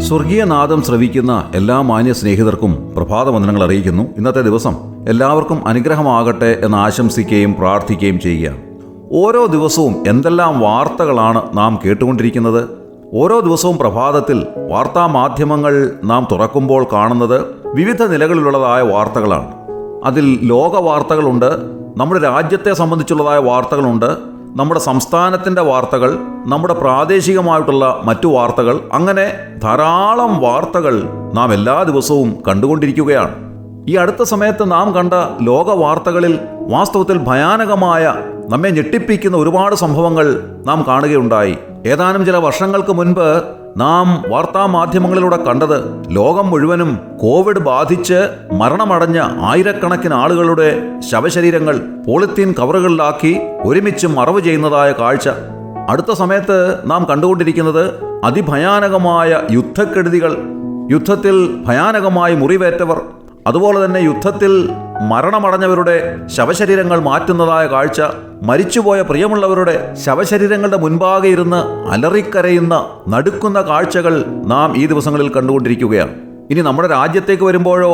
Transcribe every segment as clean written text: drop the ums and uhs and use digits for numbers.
സ്വർഗീയനാദം ശ്രവിക്കുന്ന എല്ലാ മാന്യ സ്നേഹിതർക്കും പ്രഭാതവന്ദനങ്ങൾ അറിയിക്കുന്നു. ഇന്നത്തെ ദിവസം എല്ലാവർക്കും അനുഗ്രഹമാകട്ടെ എന്ന് ആശംസിക്കുകയും പ്രാർത്ഥിക്കുകയും ചെയ്യുക. ഓരോ ദിവസവും എന്തെല്ലാം വാർത്തകളാണ് നാം കേട്ടുകൊണ്ടിരിക്കുന്നത്. ഓരോ ദിവസവും പ്രഭാതത്തിൽ വാർത്താ മാധ്യമങ്ങൾ നാം തുറക്കുമ്പോൾ കാണുന്നത് വിവിധ നിലകളിലുള്ളതായ വാർത്തകളാണ്. അതിൽ ലോക വാർത്തകളുണ്ട്, നമ്മുടെ രാജ്യത്തെ സംബന്ധിച്ചുള്ളതായ വാർത്തകളുണ്ട്, നമ്മുടെ സംസ്ഥാനത്തിൻ്റെ വാർത്തകൾ, നമ്മുടെ പ്രാദേശികമായിട്ടുള്ള മറ്റു വാർത്തകൾ, അങ്ങനെ ധാരാളം വാർത്തകൾ നാം എല്ലാ ദിവസവും കണ്ടുകൊണ്ടിരിക്കുകയാണ്. ഈ അടുത്ത സമയത്ത് നാം കണ്ട ലോക വാർത്തകളിൽ വാസ്തവത്തിൽ ഭയാനകമായ, നമ്മെ ഞെട്ടിപ്പിക്കുന്ന ഒരുപാട് സംഭവങ്ങൾ നാം കാണുകയുണ്ടായി. ഏതാനും ചില വർഷങ്ങൾക്ക് മുൻപ് നാം വാർത്താ മാധ്യമങ്ങളിലൂടെ കണ്ടത് ലോകം മുഴുവനും കോവിഡ് ബാധിച്ച് മരണമടഞ്ഞ ആയിരക്കണക്കിന് ആളുകളുടെ ശവശരീരങ്ങൾ പോളിത്തീൻ കവറുകളിലാക്കി ഒരുമിച്ച് മറവ് ചെയ്യുന്നതായ കാഴ്ച. അടുത്ത സമയത്ത് നാം കണ്ടുകൊണ്ടിരിക്കുന്നത് അതിഭയാനകമായ യുദ്ധക്കെടുതികൾ, യുദ്ധത്തിൽ ഭയാനകമായി മുറിവേറ്റവർ, അതുപോലെ തന്നെ യുദ്ധത്തിൽ മരണമടഞ്ഞവരുടെ ശവശരീരങ്ങൾ മാറ്റുന്നതായ കാഴ്ച, മരിച്ചുപോയ പ്രിയമുള്ളവരുടെ ശവശരീരങ്ങളുടെ മുൻപാകെ ഇരുന്ന് അലറിക്കരയുന്ന നടുക്കുന്ന കാഴ്ചകൾ നാം ഈ ദിവസങ്ങളിൽ കണ്ടുകൊണ്ടിരിക്കുകയാണ്. ഇനി നമ്മുടെ രാജ്യത്തേക്ക് വരുമ്പോഴോ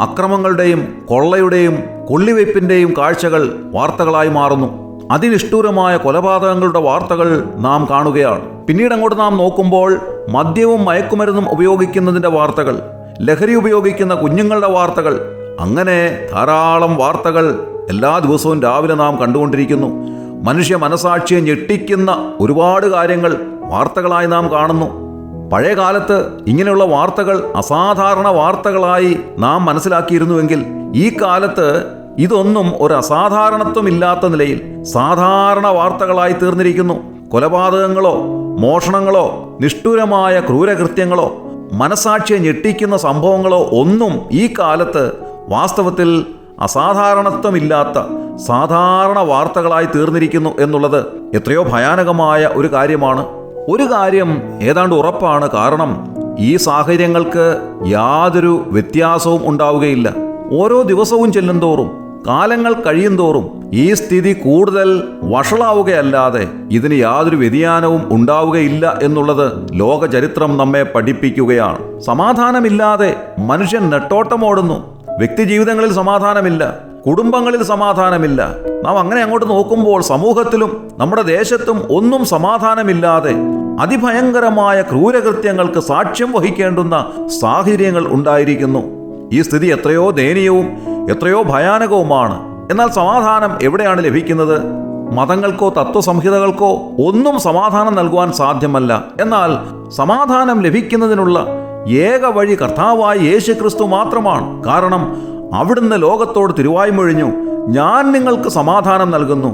അക്രമങ്ങളുടെയും കൊള്ളയുടെയും കൊള്ളിവയ്പ്പിൻ്റെയും കാഴ്ചകൾ വാർത്തകളായി മാറുന്നു. അതിനിഷ്ഠൂരമായ കൊലപാതകങ്ങളുടെ വാർത്തകൾ നാം കാണുകയാണ്. പിന്നീട് അങ്ങോട്ട് നാം നോക്കുമ്പോൾ മദ്യവും മയക്കുമരുന്നും ഉപയോഗിക്കുന്നതിൻ്റെ വാർത്തകൾ, ലഹരി ഉപയോഗിക്കുന്ന കുഞ്ഞുങ്ങളുടെ വാർത്തകൾ, അങ്ങനെ ധാരാളം വാർത്തകൾ എല്ലാ ദിവസവും രാവിലെ നാം കണ്ടുകൊണ്ടിരിക്കുന്നു. മനുഷ്യ മനസാക്ഷിയെ ഞെട്ടിക്കുന്ന ഒരുപാട് കാര്യങ്ങൾ വാർത്തകളായി നാം കാണുന്നു. പഴയ കാലത്ത് ഇങ്ങനെയുള്ള വാർത്തകൾ അസാധാരണ വാർത്തകളായി നാം മനസ്സിലാക്കിയിരുന്നുവെങ്കിൽ ഈ കാലത്ത് ഇതൊന്നും ഒരു അസാധാരണത്വമില്ലാത്ത നിലയിൽ സാധാരണ വാർത്തകളായി തീർന്നിരിക്കുന്നു. കൊലപാതകങ്ങളോ മോഷണങ്ങളോ നിഷ്ഠുരമായ ക്രൂരകൃത്യങ്ങളോ മനസാക്ഷിയെ ഞെട്ടിക്കുന്ന സംഭവങ്ങളോ ഒന്നും ഈ കാലത്ത് വാസ്തവത്തിൽ അസാധാരണത്വമില്ലാത്ത സാധാരണ വാർത്തകളായി തീർന്നിരിക്കുന്നു എന്നുള്ളത് എത്രയോ ഭയാനകമായ ഒരു കാര്യമാണ്. ഒരു കാര്യം ഏതാണ്ട് ഉറപ്പാണ്, കാരണം ഈ സാഹചര്യങ്ങൾക്ക് യാതൊരു വ്യത്യാസവും ഉണ്ടാവുകയില്ല. ഓരോ ദിവസവും ചെല്ലുന്തോറും, കാലങ്ങൾ കഴിയുന്തോറും ഈ സ്ഥിതി കൂടുതൽ വഷളാവുകയല്ലാതെ ഇതിന് യാതൊരു വ്യതിയാനവും ഉണ്ടാവുകയില്ല എന്നുള്ളത് ലോക ചരിത്രം നമ്മെ പഠിപ്പിക്കുകയാണ്. സമാധാനമില്ലാതെ മനുഷ്യൻ നെട്ടോട്ടമോടുന്നു. വ്യക്തി ജീവിതങ്ങളിൽ സമാധാനമില്ല, കുടുംബങ്ങളിൽ സമാധാനമില്ല. നാം അങ്ങനെ അങ്ങോട്ട് നോക്കുമ്പോൾ സമൂഹത്തിലും നമ്മുടെ ദേശത്തും ഒന്നും സമാധാനമില്ലാതെ അതിഭയങ്കരമായ ക്രൂരകൃത്യങ്ങൾക്ക് സാക്ഷ്യം വഹിക്കേണ്ടുന്ന സാഹചര്യങ്ങൾ ഉണ്ടായിരിക്കുന്നു. ഈ സ്ഥിതി എത്രയോ ദയനീയവും എത്രയോ ഭയാനകവുമാണ്. എന്നാൽ സമാധാനം എവിടെയാണ് ലഭിക്കുന്നത്? മതങ്ങൾക്കോ തത്വസംഹിതകൾക്കോ ഒന്നും സമാധാനം നൽകുവാൻ സാധ്യമല്ല. എന്നാൽ സമാധാനം ലഭിക്കുന്നതിനുള്ള ഏക വഴി കർത്താവായ യേശുക്രിസ്തു മാത്രമാണ്. കാരണം അവിടുന്ന് ലോകത്തോട് തിരുവായ്മൊഴിഞ്ഞു, ഞാൻ നിങ്ങൾക്ക് സമാധാനം നൽകുന്നു,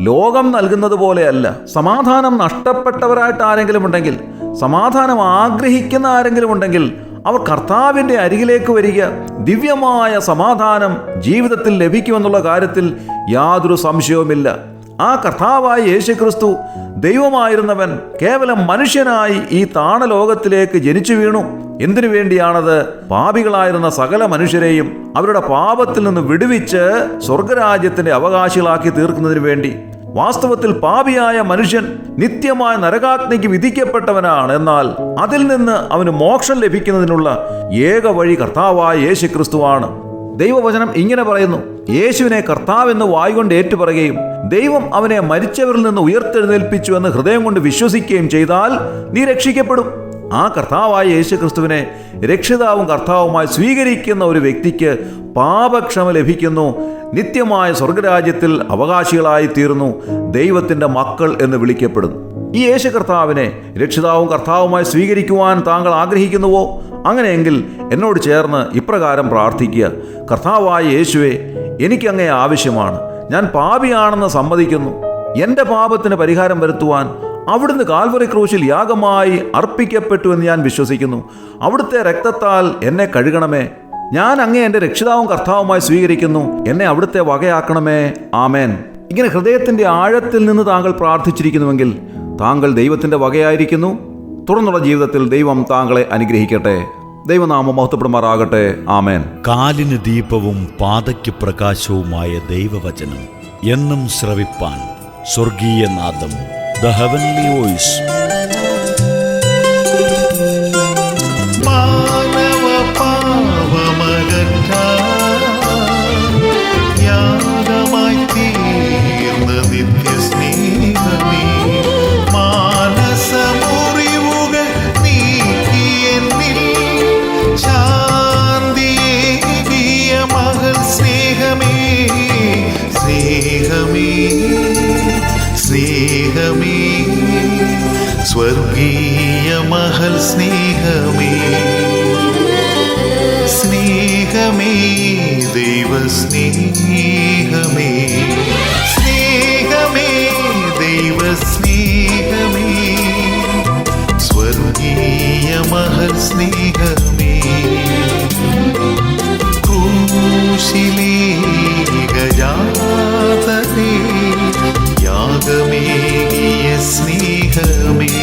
ലോകം നൽകുന്നത് പോലെയല്ല. സമാധാനം നഷ്ടപ്പെട്ടവരായിട്ട് ആരെങ്കിലും ഉണ്ടെങ്കിൽ, സമാധാനം ആഗ്രഹിക്കുന്ന ആരെങ്കിലും ഉണ്ടെങ്കിൽ അവർ കർത്താവിൻ്റെ അരികിലേക്ക് വരിക. ദിവ്യമായ സമാധാനം ജീവിതത്തിൽ ലഭിക്കുമെന്നുള്ള കാര്യത്തിൽ യാതൊരു സംശയവുമില്ല. ആ കർത്താവായ യേശുക്രിസ്തു ദൈവമായിരുന്നവൻ കേവലം മനുഷ്യനായി ഈ താണലോകത്തിലേക്ക് ജനിച്ചു വീണു. എന്തിനു വേണ്ടിയാണത്? പാപികളായിരുന്ന സകല മനുഷ്യരെയും അവരുടെ പാപത്തിൽ നിന്ന് വിടുവിച്ച് സ്വർഗരാജ്യത്തിന്റെ അവകാശികളാക്കി തീർക്കുന്നതിന് വേണ്ടി. വാസ്തവത്തിൽ പാപിയായ മനുഷ്യൻ നിത്യമായ നരകാഗ്നിക്ക് വിധിക്കപ്പെട്ടവനാണ്. എന്നാൽ അതിൽ നിന്ന് അവന് മോക്ഷം ലഭിക്കുന്നതിനുള്ള ഏക വഴി കർത്താവായ യേശുക്രിസ്തുവാണ്. ദൈവവചനം ഇങ്ങനെ പറയുന്നു, യേശുവിനെ കർത്താവെന്ന് വായുകൊണ്ട് ഏറ്റുപറയുകയും ദൈവം അവനെ മരിച്ചവരിൽ നിന്ന് ഉയർത്തെഴുന്നേൽപ്പിച്ചു എന്ന് ഹൃദയം കൊണ്ട് വിശ്വസിക്കുകയും ചെയ്താൽ നീ രക്ഷിക്കപ്പെടും. ആ കർത്താവായ യേശുക്രിസ്തുവിനെ രക്ഷിതാവും കർത്താവുമായി സ്വീകരിക്കുന്ന ഒരു വ്യക്തിക്ക് പാപക്ഷമ ലഭിക്കുന്നു, നിത്യമായ സ്വർഗരാജ്യത്തിൽ അവകാശികളായി തീർന്നു, ദൈവത്തിൻ്റെ മക്കൾ എന്ന് വിളിക്കപ്പെടുന്നു. ഈ യേശു കർത്താവിനെ രക്ഷിതാവും കർത്താവുമായി സ്വീകരിക്കുവാൻ താങ്കൾ ആഗ്രഹിക്കുന്നുവോ? അങ്ങനെയെങ്കിൽ എന്നോട് ചേർന്ന് ഇപ്രകാരം പ്രാർത്ഥിക്കുക: കർത്താവായ യേശുവേ, എനിക്കങ്ങേ ആവശ്യമാണ്. ഞാൻ പാപിയാണെന്ന് സമ്മതിക്കുന്നു. എൻ്റെ പാപത്തിന് പരിഹാരം വരുത്തുവാൻ അവിടുന്ന് കാൽവറി ക്രൂശിൽ യാഗമായി അർപ്പിക്കപ്പെട്ടു എന്ന് ഞാൻ വിശ്വസിക്കുന്നു. അവിടുത്തെ രക്തത്താൽ എന്നെ കഴുകണമേ. ഞാൻ അങ്ങേ എൻ്റെ രക്ഷിതാവും കർത്താവുമായി സ്വീകരിക്കുന്നു. എന്നെ അവിടുത്തെ വകയാക്കണമേ. ആമേൻ. ഇങ്ങനെ ഹൃദയത്തിൻ്റെ ആഴത്തിൽ നിന്ന് താങ്കൾ പ്രാർത്ഥിച്ചിരിക്കുന്നുവെങ്കിൽ താങ്കൾ ദൈവത്തിൻ്റെ വകയായിരിക്കുന്നു. തുടർന്നുള്ള ജീവിതത്തിൽ ദൈവം താങ്കളെ അനുഗ്രഹിക്കട്ടെ. ദൈവനാമം മഹത്വപ്പെടുമാറാകട്ടെ. ആമേൻ. കാലിന് ദീപവും പാതയ്ക്ക് പ്രകാശവുമായ ദൈവവചനം എന്നും ശ്രവിപ്പാൻ സ്വർഗീയനാദം, ദ ഹെവൻലി വോയിസ്. സ്നേഹമേ, സ്വർഗീയ മഹൽ സ്നേഹമേ, സ്നേഹമേ, ദൈവ സ്നേഹമേ, സ്നേഹമേ, ദൈവ സ്നേഹമേ, സ്വർഗീയ മഹൽ സ്നേഹമേ, ക്രൂശിലേ ഗജാതനേ യാഗമേകിയ സ്നേഹമേ,